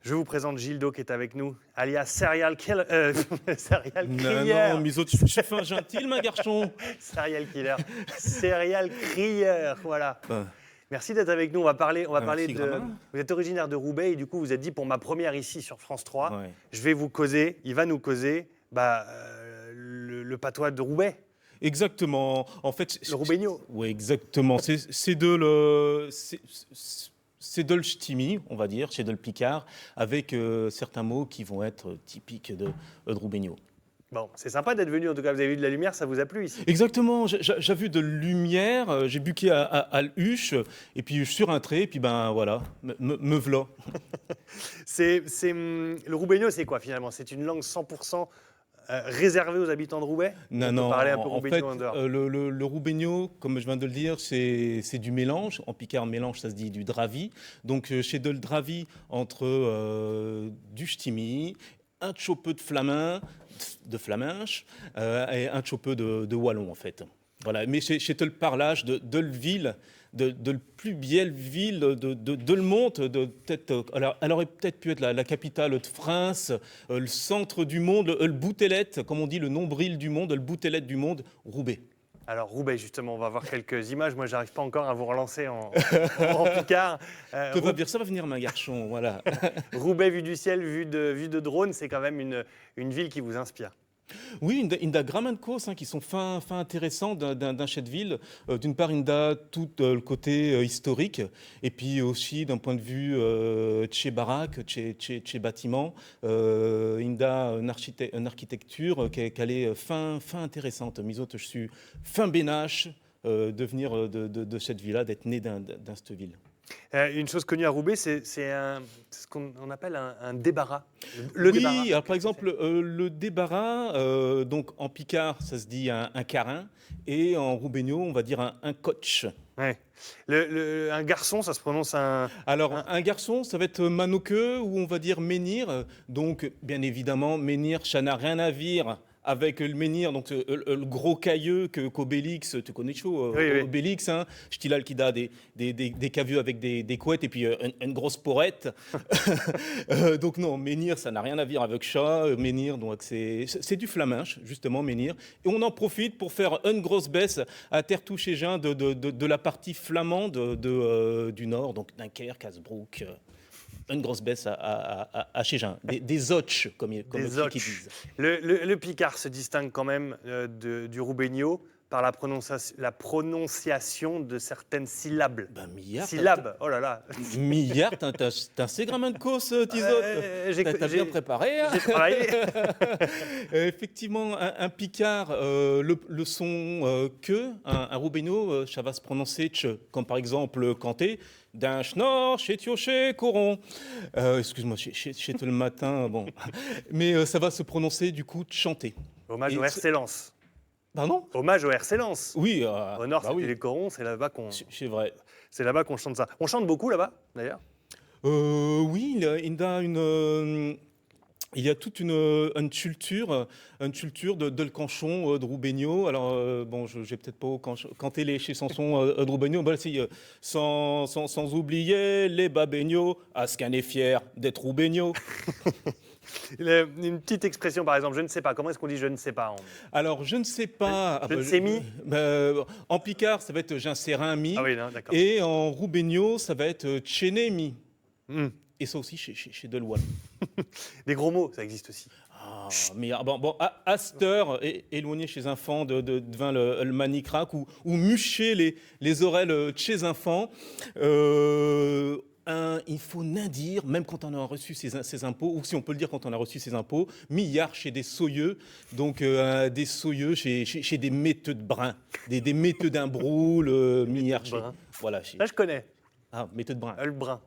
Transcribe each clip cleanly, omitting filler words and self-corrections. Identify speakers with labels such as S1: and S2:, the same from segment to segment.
S1: Je vous présente Gildo qui est avec nous, alias Serial Killer, Serial
S2: Non,
S1: Crieur,
S2: non, Miso, je suis fin gentil, ma garçon.
S1: Serial Killer, Serial Crieur, voilà.
S2: Ben,
S1: Merci d'être avec nous. On va parler
S2: merci,
S1: de.
S2: Gramin.
S1: Vous êtes originaire de Roubaix et du coup vous êtes dit pour ma première ici sur France 3,
S2: Ouais.
S1: je vais vous causer, il va nous causer le patois de Roubaix,
S2: Exactement. En fait,
S1: le Roubaigno.
S2: oui, exactement. C'est de le ch'timi, on va dire, c'est de le picard, avec certains mots qui vont être typiques de Roubaigno.
S1: Bon, c'est sympa d'être venu. En tout cas, vous avez vu de la lumière, ça vous a plu ici.
S2: Exactement. J'ai vu de lumière, j'ai buqué à l'huche, et puis sur un trait, et puis ben voilà, me v'là.
S1: Le Roubaigno, c'est quoi finalement? C'est une langue 100% réservée aux habitants de Roubaix?
S2: Non,
S1: On peut
S2: non,
S1: parler un peu
S2: en
S1: roubaigno
S2: fait,
S1: en dehors.
S2: le roubaigno, comme je viens de le dire, c'est du mélange. En picard, mélange, ça se dit du dravi. Donc, chez de le dravi entre du ch'timi, un chopeux de flamin, de flaminche, et un chopeux de wallon, en fait. Voilà, mais chez le parlage de le ville, de le plus belle ville de le monde, peut-être, alors, elle aurait peut-être pu être la capitale de France, le centre du monde, le boutellette, comme on dit, le nombril du monde, le boutellette du monde, Roubaix.
S1: Alors Roubaix, justement, on va voir quelques images. Moi, j'arrive pas encore à vous relancer en picard.
S2: Ça va venir, ma garçon, voilà.
S1: Roubaix, vue du ciel, vue de drone, c'est quand même une ville qui vous inspire.
S2: Oui, il y a grand de causes qui sont fin intéressants d'un chef de ville. D'une part, il y a tout le côté historique, et puis aussi d'un point de vue chez baraque, chez bâtiment, il y a une architecture qui est fin intéressante. Miso, je suis fin bénache de venir de cette ville-là, d'être né dans cette ville.
S1: Une chose connue à Roubaix, c'est ce qu'on appelle un débarras. Le
S2: Oui,
S1: débarras.
S2: alors par exemple, le débarras, donc en picard, ça se dit un carin, et en roubaigno, on va dire un coach.
S1: Ouais. Un garçon, ça se prononce un.
S2: Alors, un garçon, ça va être manoque, ou on va dire menhir. Donc, bien évidemment, menhir, ça n'a rien à voir avec le menhir, donc le gros cailleux qu'Obélix, tu connais chaud,
S1: Oui, oui.
S2: Obélix, hein, Stilal qui a des cavues avec des couettes et puis une grosse porrette. Donc non, menhir, ça n'a rien à voir avec chat. Menhir, donc c'est du flaminche, justement, menhir. Et on en profite pour faire une grosse baisse à terre touchée Jean de la partie flamande du nord, donc Dunkerque, Hasbrook. Une grosse baisse à Chéjeun, des otches, comme les
S1: Des
S2: qui disent.
S1: Le picard se distingue quand même du roubaigno par la prononciation de certaines syllabes.
S2: Ben, milliard.
S1: Syllabes, oh là là.
S2: Milliard, t'as un segment de cause, Tizot. T'as bien préparé. Hein.
S1: J'ai travaillé.
S2: Effectivement, un picard, le son que, un roubaigno, ça va se prononcer tche, comme par exemple canter. D'un schnorr, chez Tioché, Coron. Excuse-moi, chez le matin, bon. Mais ça va se prononcer du coup chanter.
S1: Hommage
S2: Et
S1: au RC Lens.
S2: Pardon?
S1: Hommage au RC Lens.
S2: Oui.
S1: Au nord,
S2: bah
S1: c'était
S2: oui,
S1: les corons, c'est là-bas
S2: c'est vrai.
S1: qu'on chante ça. On chante beaucoup là-bas, d'ailleurs.
S2: Oui, il y a toute une culture de le canchon de Roubaigno. Alors, bon, je n'ai peut-être pas canté les chansons de Roubaigno, bah, si, sans oublier les babegnos, à ce qu'un est fier d'être Roubaigno.
S1: Une petite expression, par exemple, je ne sais pas. Comment est-ce qu'on dit je ne sais pas
S2: Alors, je ne sais pas.
S1: Je ne sais mis.
S2: En picard, ça va être j'insérin mi.
S1: Ah oui, non, d'accord.
S2: Et en Roubaigno, ça va être tchéné mi.
S1: Hmm.
S2: Et ça aussi chez Deloitte.
S1: Des gros mots, ça existe aussi.
S2: Mais bon, à cette heure, éloigné chez un enfant devant le manicrac ou mucher les oreilles de chez un enfant, il faut n'en dire, même quand on a reçu ses impôts, ou si on peut le dire quand on a reçu ses impôts, milliards chez des soyeux, donc des soyeux chez des méteux de brun, des méteux d'un broul, milliards chez. Voilà,
S1: Là, je connais.
S2: Ah, méteux de brun.
S1: Le brun.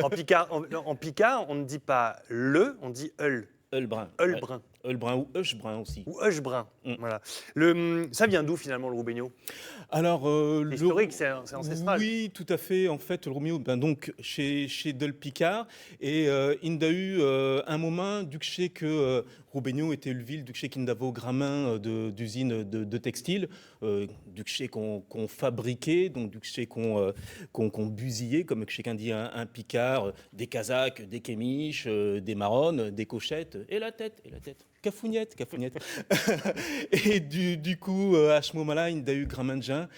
S1: En picard, on ne dit pas le, on dit eul.
S2: Le brun.
S1: Eul brun.
S2: Brun ou Hush Brun aussi.
S1: Ou Hush Brun.
S2: Mm.
S1: Voilà. Ça vient d'où finalement le Roubaigno?
S2: Alors,
S1: C'est historique, c'est ancestral.
S2: Oui, tout à fait. En fait, le Roméo, donc chez Del Picard, et il a eu un moment, du que je sais que Roubaigno était une ville, du que je sais qu'il avait gramin d'usines de textiles, du que je sais qu'on fabriquait, donc du que je sais qu'on busillait, comme que chacun dit un Picard, des casaques, des kémiches, des marronnes, des cochettes, et la tête. Cafougnette. Et du coup, à ce moment-là, il y a eu Gramingien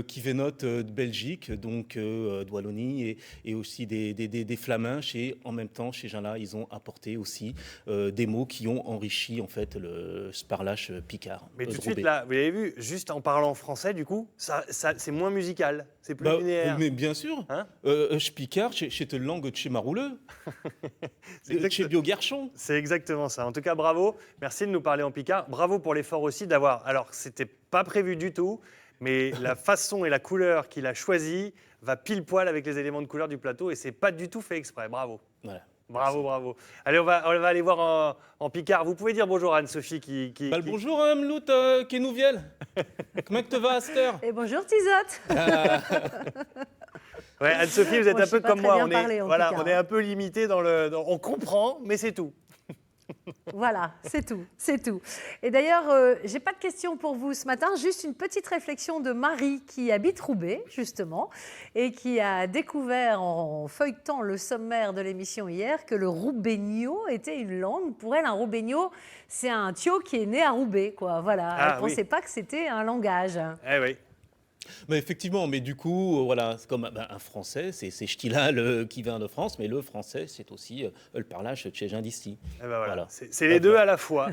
S2: qui vénote de Belgique, donc de Wallonie, et aussi des Flamands. En même temps, chez gens-là, ils ont apporté aussi des mots qui ont enrichi en fait le sparlache picard.
S1: Mais tout de suite, là, vous l'avez vu, juste en parlant français, du coup, c'est moins musical, c'est plus linéaire.
S2: Mais bien sûr,
S1: Hein
S2: je picard, chez te langue de chez Marouleux, chez Biogarchon.
S1: C'est exactement ça. En tout cas, bravo. Merci de nous parler en picard. Bravo pour l'effort aussi d'avoir. Alors, c'était pas prévu du tout, mais la façon et la couleur qu'il a choisie va pile poil avec les éléments de couleur du plateau et c'est pas du tout fait exprès. Bravo.
S2: Voilà.
S1: Bravo. Allez, on va aller voir en picard. Vous pouvez dire bonjour à Anne-Sophie
S2: Bonjour, Mlout, qui nous vienne. Comment te va à cette heure?
S3: Et bonjour Tizotte.
S1: Ouais, Anne-Sophie, vous êtes
S3: Moi,
S1: un
S3: je
S1: peu
S3: sais pas
S1: comme
S3: très
S1: moi.
S3: bien
S1: On
S3: parler,
S1: est,
S3: en
S1: voilà,
S3: picard.
S1: on est un peu limité on comprend, mais c'est tout.
S3: Voilà, c'est tout. Et d'ailleurs, j'ai pas de questions pour vous ce matin, juste une petite réflexion de Marie qui habite Roubaix, justement, et qui a découvert en feuilletant le sommaire de l'émission hier que le roubaigno était une langue. Pour elle, un roubaigno, c'est un tio qui est né à Roubaix, quoi. Voilà, elle pensait pas que c'était un langage.
S1: Eh oui.
S2: Mais effectivement, mais du coup, voilà, c'est comme un français, c'est Stilal qui vient de France, mais le français, c'est aussi le parlage de chez d'ici.
S1: Eh ben voilà. C'est les deux à la fois.